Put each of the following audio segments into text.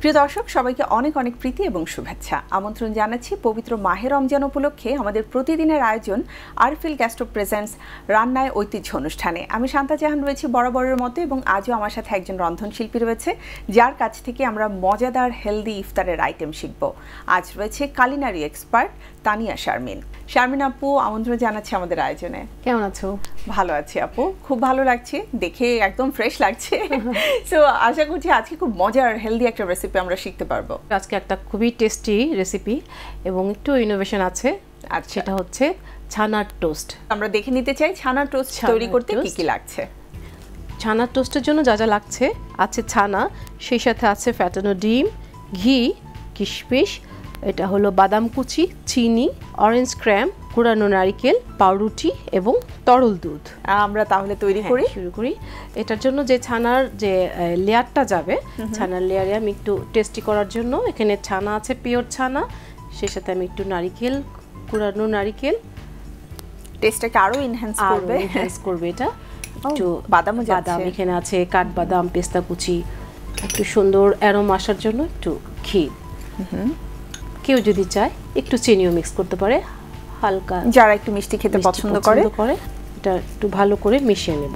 প্রিয় দর্শক সবাইকে অনেক অনেক প্রীতি এবং শুভেচ্ছা আমন্ত্রণ জানাচ্ছি পবিত্র মাহে রমজান উপলক্ষে আমাদের প্রতিদিনের আয়োজন আরফিল গ্যাস্ট্রো প্রেজেন্টস রান্নায় ঐতিহ্য অনুষ্ঠানে। আমি শান্তা জাহান রয়েছি বরাবরের মতো এবং আজও আমার সাথে একজন রন্ধনশিল্পী রয়েছে যার কাছ থেকে আমরা মজাদার হেলদি ইফতারের আইটেম শিখব। আজ রয়েছে কালিনারি এক্সপার্ট তানিয়া শারমিন। শারমিন আপু, আমন্ত্রণ জানাচ্ছি আমাদের আয়োজনে। কেমন আছো? ভালো আছি আপু, খুব ভালো লাগছে, দেখে একদম ফ্রেশ লাগছে। সো আশা করছি আজকে খুব মজার হেলদি একটা রেসিপি আমরা শিখতে পারবো। আজকে একটা খুবই টেস্টি রেসিপি এবং একটু ইনোভেশন আছে, আর সেটা হচ্ছে ছানার টোস্ট। আমরা দেখে নিতে চাই ছানার টোস্ট তৈরি করতে কি কি লাগছে। ছানার টোস্টের জন্য যা যা লাগছে আছে ছানা, সেই সাথে আছে ফ্যাটানো ডিম, ঘি, কিশমিশ, এটা হলো বাদাম কুচি, চিনি, অরেঞ্জ ক্র্যাম, কুড়ানো নারকেল, পাউরুটি এবং তরল দুধ। আমরা তাহলে তৈরি করি, শুরু করি। এটার জন্য যে ছানার যে লেয়ারটা যাবে, ছানার লেয়ারে আমি একটু টেস্টি করার জন্য এখানে ছানা আছে, পিওর ছানা, সেই সাথে আমি একটু নারকেল, কুড়ানো নারকেল, টেস্টটাকে আরো এনহ্যান্স করবে এটা। একটু বাদাম এখানে আছে, কাঠবাদাম, পেস্তা কুচি, একটু সুন্দর অ্যারোমা আসার জন্য একটু ঘি। কেউ যদি চায় একটু চিনিও মিক্স করতে পারে, হালকা, যারা একটু মিষ্টি খেতে পছন্দ করে। এটা একটু ভালো করে মিশিয়ে নেব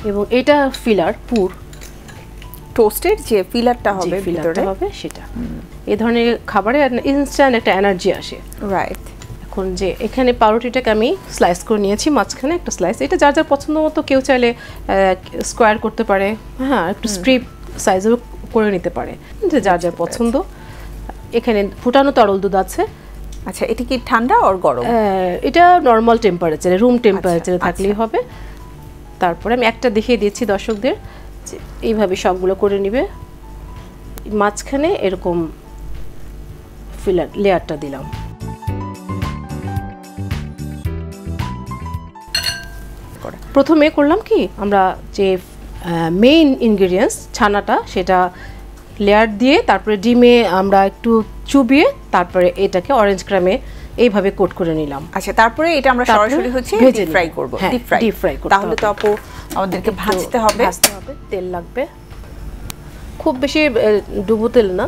এবং এটা ফিলার পুর, টোস্টের যে ফিলারটা হবে ভিতরে হবে সেটা। এই ধরনের খাবারে ইনস্ট্যান্ট একটা এনার্জি আসে। রাইট। এখন যে এখানে পাউরুটিটাকে আমি স্লাইস করে নিয়েছি, মাঝখানে একটা স্লাইস। এটা যার যার পছন্দ মতো, কেউ চাইলে স্কোয়ার করতে পারে, হ্যাঁ, একটু স্ট্রিপ সাইজও করে নিতে পারে, যার যার পছন্দ। এখানে ফুটানো তরল দুধ আছে। আচ্ছা, এটা কি ঠান্ডা আর গরম? এটা নরমাল টেম্পারেচারে, রুম টেম্পারেচারে থাকলেই হবে। তারপরে আমি একটা দেখিয়ে দিয়েছি দর্শকদের, যে এইভাবে সবগুলো করে নিবে। মাঝখানে এরকম ফিলার লেয়ারটা দিলাম। প্রথমে করলাম কি, আমরা যে মেইন ইনগ্রেডিয়েন্টস ছানাটা, সেটা লেয়ার দিয়ে তারপরে ডিমে আমরা একটু চুবিয়ে তারপরে এটাকে অরেঞ্জ ক্রামে এইভাবে কোট করে নিলাম। আচ্ছা, তারপরে এটা আমরা সরাসরি হচ্ছে ডিপ ফ্রাই করব। ডিপ ফ্রাই করতে, তাহলে তো আপু আমাদেরকে ভাজতে হবে। তেল লাগবে, খুব বেশি ডুবো তেল না,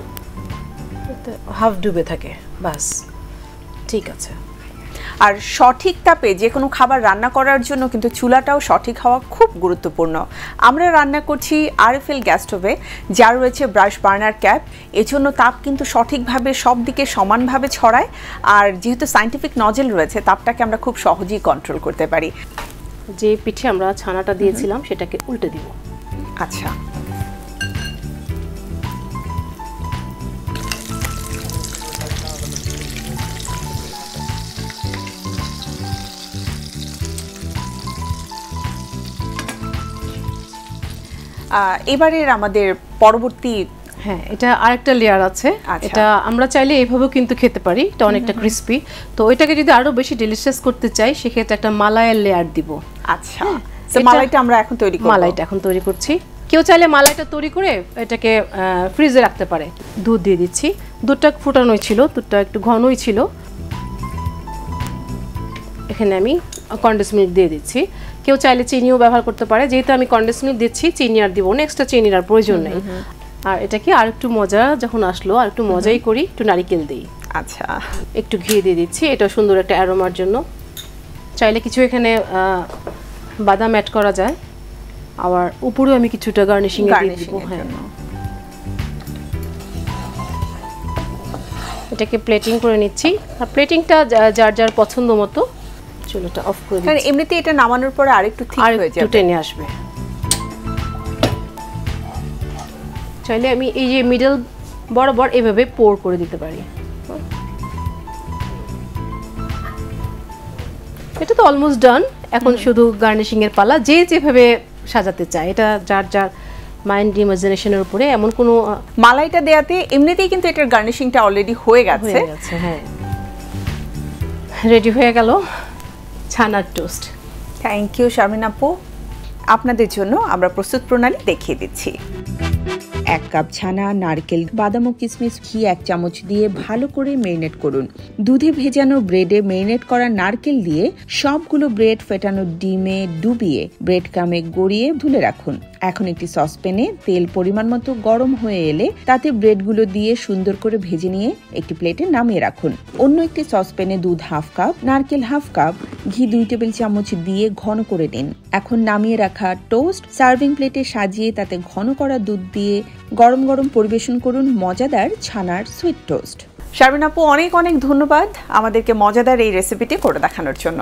হাফ ডুবে থাকে, বাস ঠিক আছে। আর সঠিক তাপে যে কোনো খাবার রান্না করার জন্য কিন্তু চুলাটাও সঠিক হওয়া খুব গুরুত্বপূর্ণ। আমরা রান্না করছি আরএফএল গ্যাস স্টোভে, যার রয়েছে ব্রাশ বার্নার ক্যাপ। এজন্য তাপ কিন্তু সঠিকভাবে সব দিকে সমানভাবে ছড়ায়, আর যেহেতু সায়েন্টিফিক নজেল রয়েছে, তাপটাকে আমরা খুব সহজেই কন্ট্রোল করতে পারি। যে পিঠে আমরা ছানাটা দিয়েছিলাম সেটাকে উল্টে দিব। আচ্ছা, এবারের আমাদের পরবর্তী, হ্যাঁ, এটা আরেকটা লেয়ার আছে। এটা আমরা চাইলে এইভাবেও কিন্তু খেতে পারি, এটা অনেকটা ক্রিস্পি। তো এটাকে যদি আরো বেশি ডেলিশিয়াস করতে চাই, সেক্ষেত্রে একটা মালাইয়ের লেয়ার দিব। আচ্ছা, তো মালাইটা আমরা এখন তৈরি করব। মালাইটা এখন তৈরি করছি। কেউ চাইলে মালাইটা তৈরি করে এটাকে ফ্রিজে রাখতে পারে। দুধ দিয়ে দিচ্ছি, দুধটা ফুটানোই ছিল, দুধটা একটু ঘনই ছিল। এখানে আমি কনডেন্স মিল্ক দিয়ে দিচ্ছি। কেউ চাইলে চিনিও ব্যবহার করতে পারে, যেহেতু আমি কনডেন্স মিল্ক দিচ্ছি, চিনি আর দিব না, এক্সট্রা চিনির আর প্রয়োজন নেই। আর এটাকে আর একটু মজা যখন আসলো, আর একটু মজাই করি, একটু নারকেল দিই। আচ্ছা, একটু ঘি দিয়ে দিচ্ছি, এটা সুন্দর একটা অ্যারোমার জন্য। চাইলে কিছু এখানে বাদাম অ্যাড করা যায়, আবার উপরেও আমি কিছুটা গার্নিশিং এ দিয়ে দিব। হ্যাঁ, এটাকে প্লেটিং করে নিচ্ছি। আর প্লেটিংটা যার যার পছন্দ মতো। চুলাটা অফ করে দিচ্ছি, কারণ এমনিতে এটা নামানোর পরে আরেকটু ঠিক হয়ে যাবে, একটু টেনে আসবে। চাইলে আমি এই যে মিডল বরাবর এভাবে পোর করে দিতে পারি। এটা তো অলমোস্ট ডান, এখন শুধু গার্নিশিং এর পালা। যে যেভাবে সাজাতে চায়, এটা যার যার মাইন্ড ইমাজিনেশনের উপরে। এমন কোনো মালাইটা দেয়াতে এমনিতেই কিন্তু এটার গার্নিশিংটা অলরেডি হয়ে গেছে। হ্যাঁ, রেডি হয়ে গেল ছানার টোস্ট। থ্যাংক ইউ শারমিন আপু। আপনাদের জন্য আমরা প্রস্তুত প্রণালী দেখিয়ে দিচ্ছি। 1 কাপ ছানা, নারকেল, বাদাম ও কিশমিশ, ঘি 1 চামচ দিয়ে ভালো করে মেরিনেট করুন। দুধে ভেজানো ব্রেডে মেরিনেট করা নারকেল দিয়ে সবগুলো ব্রেড ফেটানো ডিমে ডুবিয়ে ব্রেড ক্রামে গড়িয়ে ধুলে রাখুন। এখন একটি সসপ্যানে তেল পরিমাণ মতো গরম হয়ে এলে তাতে ব্রেডগুলো দিয়ে সুন্দর করে ভেজে নিয়ে একটি প্লেটে নামিয়ে রাখুন। অন্য একটি সসপ্যানে দুধ হাফ কাপ, নারকেল হাফ কাপ, ঘি 2 টেবিল চামচ দিয়ে ঘন করে নিন। এখন নামিয়ে রাখা টোস্ট সার্ভিং প্লেটে সাজিয়ে তাতে ঘন করা দুধ দিয়ে গরম গরম পরিবেশন করুন মজাদার ছানার সুইট টোস্ট। শারমিন আপু, অনেক অনেক ধন্যবাদ আমাদেরকে মজাদার এই রেসিপিটি করে দেখানোর জন্য।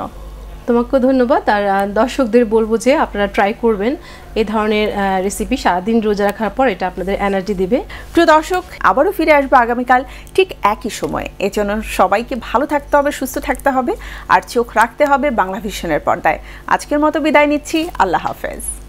তোমাকেও ধন্যবাদ। আর দর্শকদের বলবো যে আপনারা ট্রাই করবেন এই ধরনের রেসিপি। সারাদিন রোজা রাখার পর এটা আপনাদের এনার্জি দিবে। প্রিয় দর্শক, আবারও ফিরে আসবো আগামীকাল ঠিক একই সময়ে। এজন্য সবাইকে ভালো থাকতে হবে, সুস্থ থাকতে হবে আর চোখ রাখতে হবে বাংলা ভিশনের পর্দায়। আজকের মতো বিদায় নিচ্ছি, আল্লাহ হাফেজ।